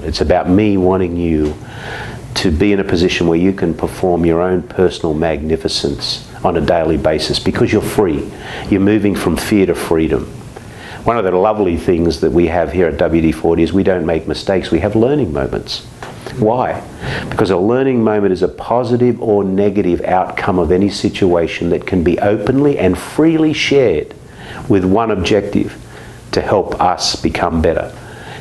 It's about me wanting you to be in a position where you can perform your own personal magnificence on a daily basis because you're free. You're moving from fear to freedom. One of the lovely things that we have here at WD-40 is we don't make mistakes, we have learning moments. Why? Because a learning moment is a positive or negative outcome of any situation that can be openly and freely shared with one objective: to help us become better,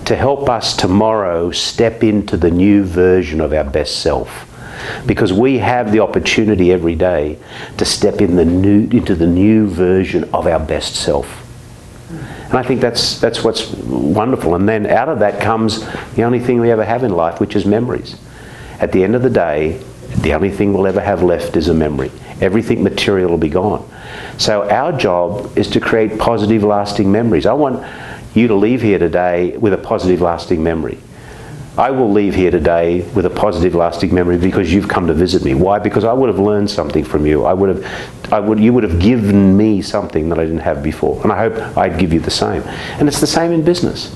to help us tomorrow step into the new version of our best self. Because we have the opportunity every day to step into the new version of our best self. And I think that's what's wonderful. And then out of that comes the only thing we ever have in life, which is memories. At the end of the day, the only thing we'll ever have left is a memory. Everything material will be gone. So our job is to create positive, lasting memories. I want you to leave here today with a positive, lasting memory. I will leave here today with a positive, lasting memory because you've come to visit me. Why? Because I would have learned something from you. You would have given me something that I didn't have before. And I hope I'd give you the same. And it's the same in business.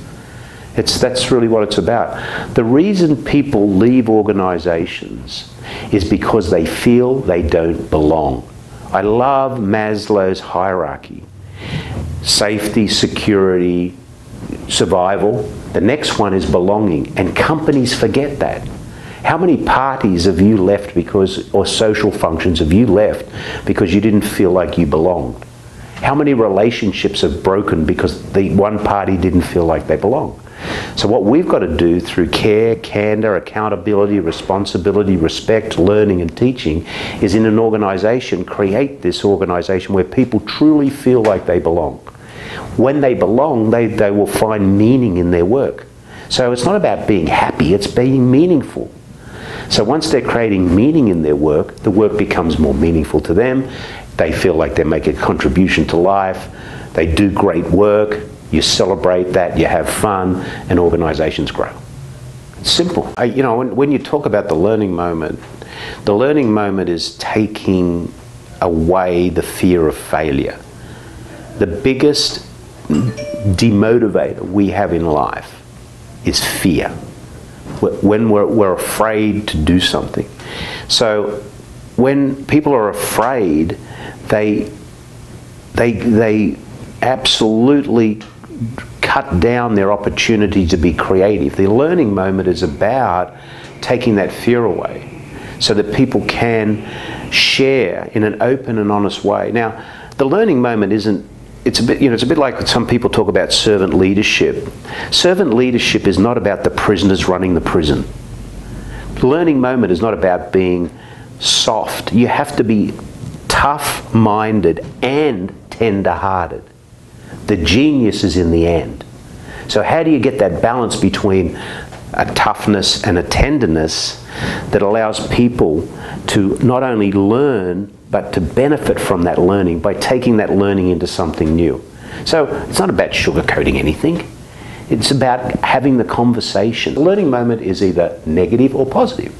That's really what it's about. The reason people leave organizations is because they feel they don't belong. I love Maslow's hierarchy. Safety, security, survival. The next one is belonging, and companies forget that. How many parties have you left or social functions have you left because you didn't feel like you belonged? How many relationships have broken because the one party didn't feel like they belong? So what we've got to do through care, candor, accountability, responsibility, respect, learning and teaching is in an organization, create this organization where people truly feel like they belong. When they belong, they will find meaning in their work. So it's not about being happy, it's being meaningful. So once they're creating meaning in their work, the work becomes more meaningful to them. They feel like they make a contribution to life. They do great work. You celebrate that, you have fun, and organizations grow. It's simple. When you talk about the learning moment is taking away the fear of failure. The biggest demotivator we have in life is fear. When we're afraid to do something. So when people are afraid, they absolutely cut down their opportunity to be creative. The learning moment is about taking that fear away so that people can share in an open and honest way. Now, the learning moment it's a bit like some people talk about servant leadership. Servant leadership is not about the prisoners running the prison. The learning moment is not about being soft. You have to be tough-minded and tender-hearted. The genius is in the end. So how do you get that balance between a toughness and a tenderness that allows people to not only learn but to benefit from that learning by taking that learning into something new? So it's not about sugarcoating anything. It's about having the conversation. The learning moment is either negative or positive.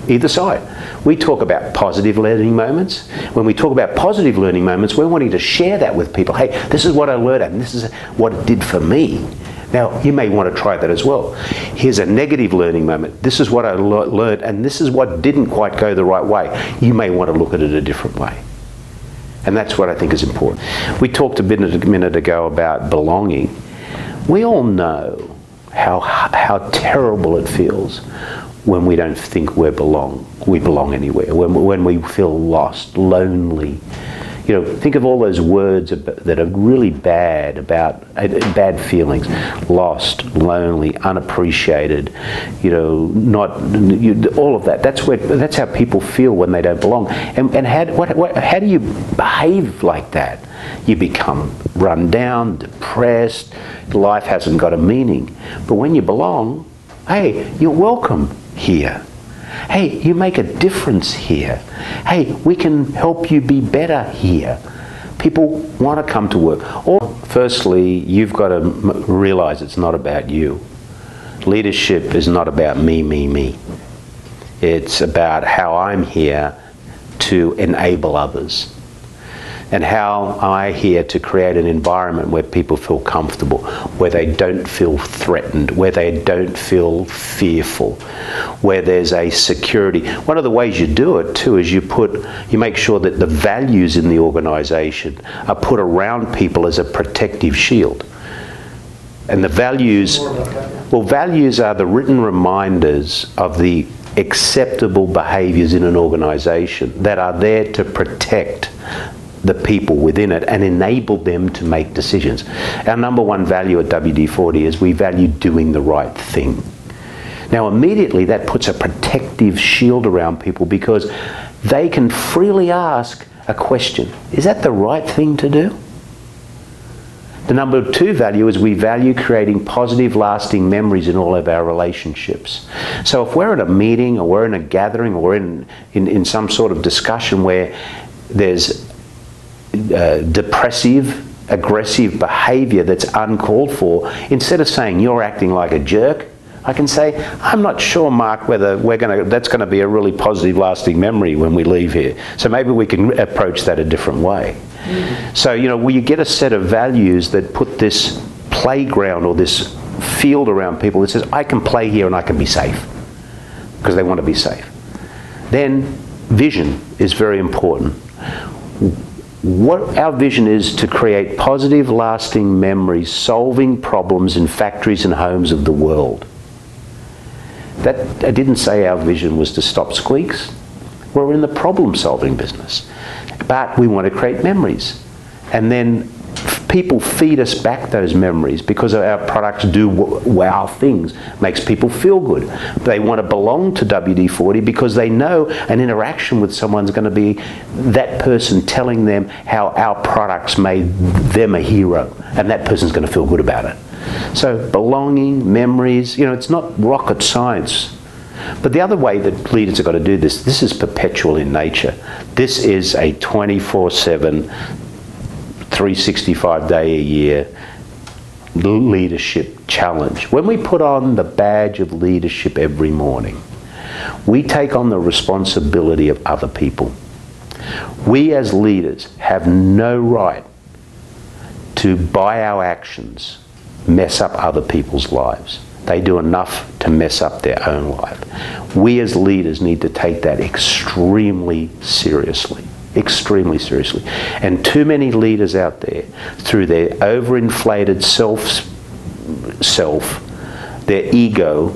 Either side. We talk about positive learning moments. When we talk about positive learning moments, we're wanting to share that with people. Hey, this is what I learned and this is what it did for me. Now, you may want to try that as well. Here's a negative learning moment. This is what I learned and this is what didn't quite go the right way. You may want to look at it a different way. And that's what I think is important. We talked a minute ago about belonging. We all know how terrible it feels when we don't think we belong anywhere, when we feel lost, lonely. Think of all those words that are really bad, about bad feelings: lost, lonely, unappreciated. All of that. That's how people feel when they don't belong. And how do you behave like that? You become run down, depressed. Life hasn't got a meaning. But when you belong, hey, you're welcome here. Hey, you make a difference here. Hey, we can help you be better here. People want to come to work. Or, firstly, you've got to realize it's not about you. Leadership is not about me. It's about how I'm here to enable others. And how am I here to create an environment where people feel comfortable, where they don't feel threatened, where they don't feel fearful, where there's a security. One of the ways you do it too is you make sure that the values in the organisation are put around people as a protective shield. And the values, well, values are the written reminders of the acceptable behaviours in an organisation that are there to protect the people within it and enable them to make decisions. Our number one value at WD-40 is we value doing the right thing. Now immediately that puts a protective shield around people because they can freely ask a question. Is that the right thing to do? The number two value is we value creating positive, lasting memories in all of our relationships. So if we're at a meeting or we're in a gathering or we're in some sort of discussion where there's depressive, aggressive behaviour that's uncalled for, instead of saying you're acting like a jerk, I can say, I'm not sure, Mark, whether that's going to be a really positive, lasting memory when we leave here. So maybe we can approach that a different way. So, you know, you get a set of values that put this playground or this field around people that says, I can play here and I can be safe, because they want to be safe. Then vision is very important. What our vision is to create positive, lasting memories, solving problems in factories and homes of the world. That, I didn't say our vision was to stop squeaks. We're in the problem-solving business. But we want to create memories. And then people feed us back those memories because our products do wow things, makes people feel good. They want to belong to WD-40 because they know an interaction with someone's going to be that person telling them how our products made them a hero, and that person's going to feel good about it. So belonging, memories, you know, it's not rocket science. But the other way that leaders have got to do this is perpetual in nature. This is a 24/7, 365 day a year leadership challenge. When we put on the badge of leadership every morning, we take on the responsibility of other people. We as leaders have no right to, by our actions, mess up other people's lives. They do enough to mess up their own life. We as leaders need to take that extremely seriously. Extremely seriously. And too many leaders out there, through their overinflated their ego,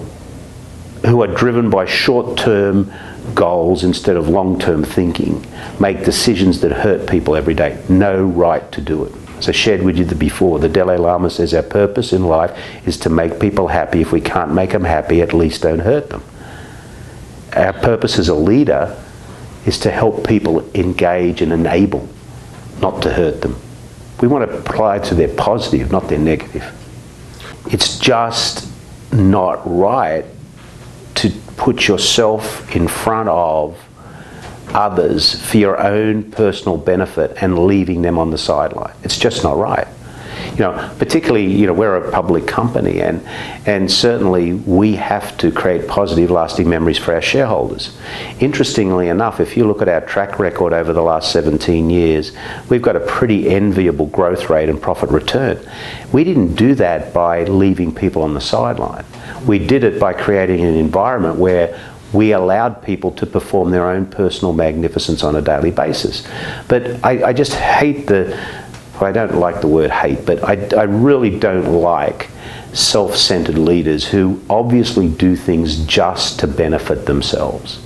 who are driven by short-term goals instead of long-term thinking, make decisions that hurt people every day. No right to do it. As I shared with you before, the Dalai Lama says our purpose in life is to make people happy. If we can't make them happy, at least don't hurt them. Our purpose as a leader is to help people engage and enable, not to hurt them. We want to apply to their positive, not their negative. It's just not right to put yourself in front of others for your own personal benefit and leaving them on the sideline. It's just not right. You know, particularly, you know, we're a public company, and certainly we have to create positive, lasting memories for our shareholders. Interestingly enough, if you look at our track record over the last 17 years, we've got a pretty enviable growth rate and profit return. We didn't do that by leaving people on the sideline. We did it by creating an environment where we allowed people to perform their own personal magnificence on a daily basis. But I just hate I don't like the word hate, but I really don't like self-centered leaders who obviously do things just to benefit themselves.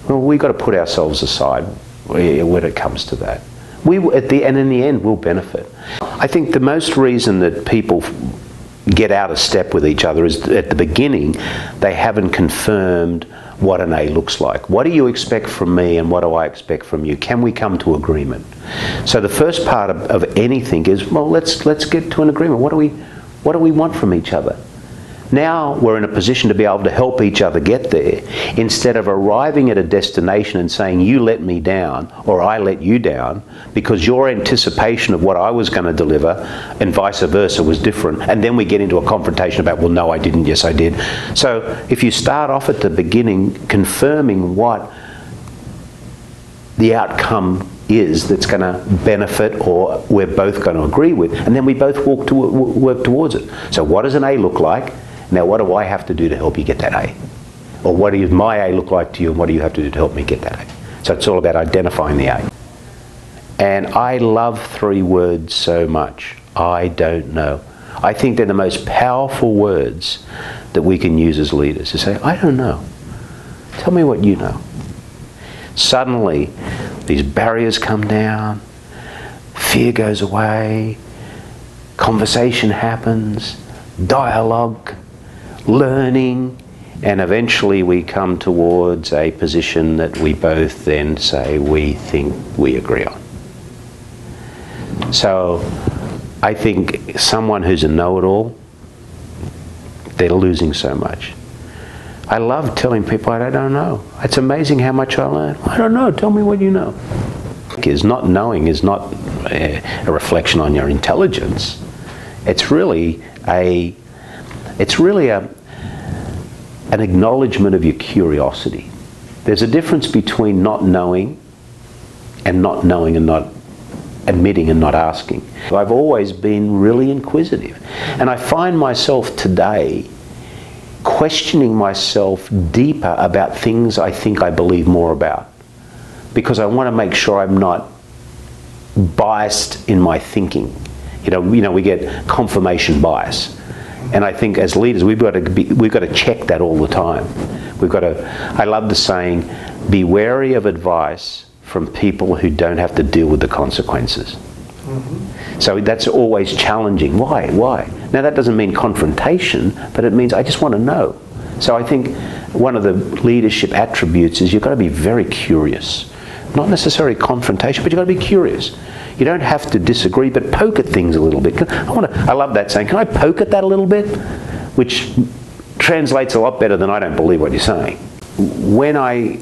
Well, we've got to put ourselves aside when it comes to that. And in the end, we'll benefit. I think the most reason that people get out of step with each other is at the beginning they haven't confirmed what an A looks like. What do you expect from me and what do I expect from you? Can we come to agreement? So the first part of anything is, well, let's get to an agreement. What do we want from each other? Now we're in a position to be able to help each other get there, instead of arriving at a destination and saying you let me down or I let you down because your anticipation of what I was going to deliver and vice versa was different, and then we get into a confrontation about, well, no, I didn't, yes, I did. So if you start off at the beginning confirming what the outcome is that's going to benefit or we're both going to agree with, and then we both work towards it. So what does an A look like? Now what do I have to do to help you get that A? Or what does my A look like to you, and what do you have to do to help me get that A? So it's all about identifying the A. And I love 3 words so much. I don't know. I think they're the most powerful words that we can use as leaders, to say, I don't know. Tell me what you know. Suddenly, these barriers come down, fear goes away, conversation happens, dialogue, learning, and eventually we come towards a position that we both then say we think we agree on. So I think someone who's a know-it-all, they're losing so much. I love telling people I don't know. It's amazing how much I learn. I don't know, tell me what you know. Not knowing is not a reflection on your intelligence. It's really an acknowledgement of your curiosity. There's a difference between not knowing and not admitting and not asking. I've always been really inquisitive, and I find myself today questioning myself deeper about things I think I believe more about, because I want to make sure I'm not biased in my thinking. You know, we get confirmation bias, and I think as leaders we've got to check that all the time. I love the saying, be wary of advice from people who don't have to deal with the consequences. So that's always challenging. Why? Now that doesn't mean confrontation, but it means I just want to know. So I think one of the leadership attributes is you've got to be very curious. Not necessarily confrontation, but you've got to be curious. You don't have to disagree, but poke at things a little bit. I love that saying, can I poke at that a little bit? Which translates a lot better than I don't believe what you're saying. When I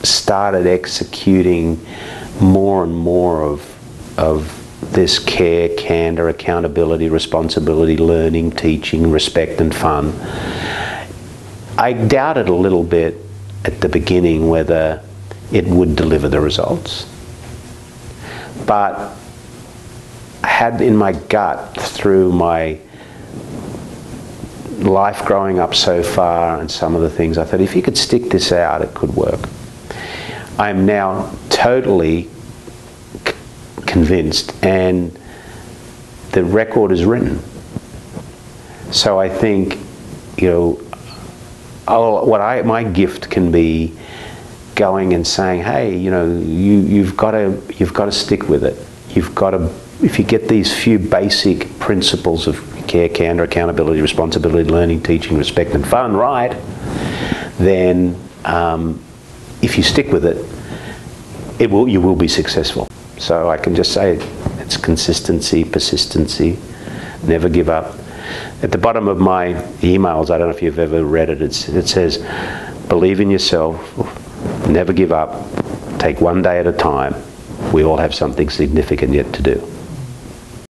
started executing more and more of this care, candor, accountability, responsibility, learning, teaching, respect and fun, I doubted a little bit at the beginning whether it would deliver the results. But I had in my gut, through my life growing up so far and some of the things, I thought if you could stick this out, it could work. I'm now totally convinced, and the record is written. So I think, my gift can be going and saying, hey, you've got to stick with it. If you get these few basic principles of care, candor, accountability, responsibility, learning, teaching, respect and fun right, then if you stick with it, you will be successful. So I can just say it's consistency, persistency, never give up. At the bottom of my emails, I don't know if you've ever read it, it says, believe in yourself, never give up, take one day at a time. We all have something significant yet to do.